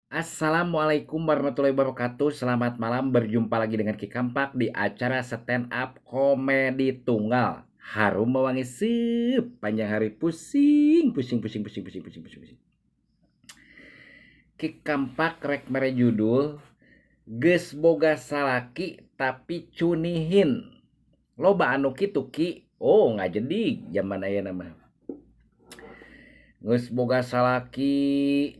Assalamualaikum warahmatullahi wabarakatuh. Selamat malam, berjumpa lagi dengan Ki Kampak di acara stand up komedi tunggal. Harum mewangi sepanjang hari, pusing, pusing, pusing, pusing, pusing, pusing, pusing, pusing. Ki Kampak rek mere judul geus boga salaki tapi cunihin. Loba anu kitu Ki. Oh, nggak jadi zaman aya nama. Geus boga salaki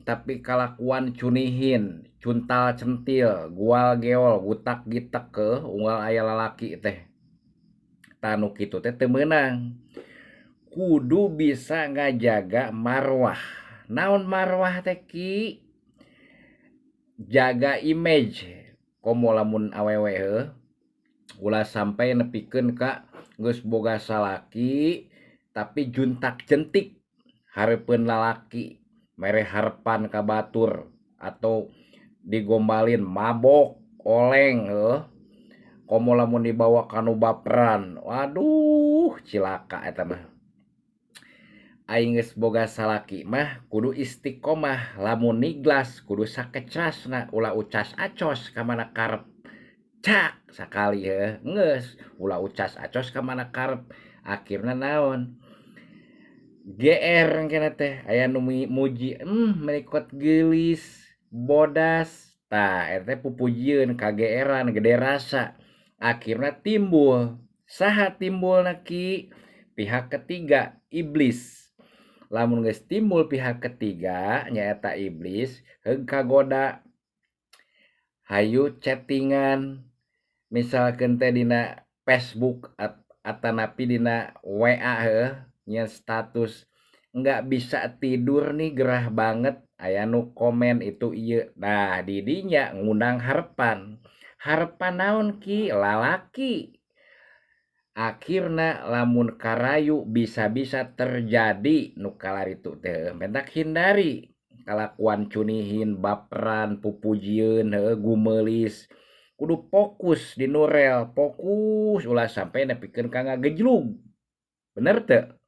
tapi kalakuan cunihin, cuntal centil, gual geol, gutak gitek ke unggal aya lalaki teh. Tanu kitu teh teu meunang. Kudu bisa ngajaga marwah. Naon marwah teh Ki? Jaga image. Komo lamun awewe ulah sampai nepikeun ka geus boga salaki tapi juntak jentik hareupeun lalaki mere harepan ka batur atau digombalin mabok oleng komo lamun dibawa kanu baperan waduh cilaka eta mah aing geus boga salaki mah kudu istiqomah lamun niglas kudu sakecasna ulah ucas acos ka mana karep cak sakali geus ulah ucas acos ka mana karep akhirna naon GR keneh teh aya nu muji merekot geulis bodas tah eta teh pupujieun kageeran gede rasa akhirna timbul saha timbulna Ki pihak ketiga iblis lamun geus timbul pihak ketiga nyaeta iblis heug kagoda hayu chattingan misalkeun teh dina Facebook atanapi dina WA nya status nggak bisa tidur nih gerah banget aya nu komen itu ieu nah didinya ngundang harepan naon Ki lalaki akhirna lamun karayu bisa-bisa terjadi nu kalaritu teh mentak hindari kalakuan cunihin baperan pupujieun gumelis kudu fokus di nurel fokus ulah sampai nepikeun ka ngagejlug bener teu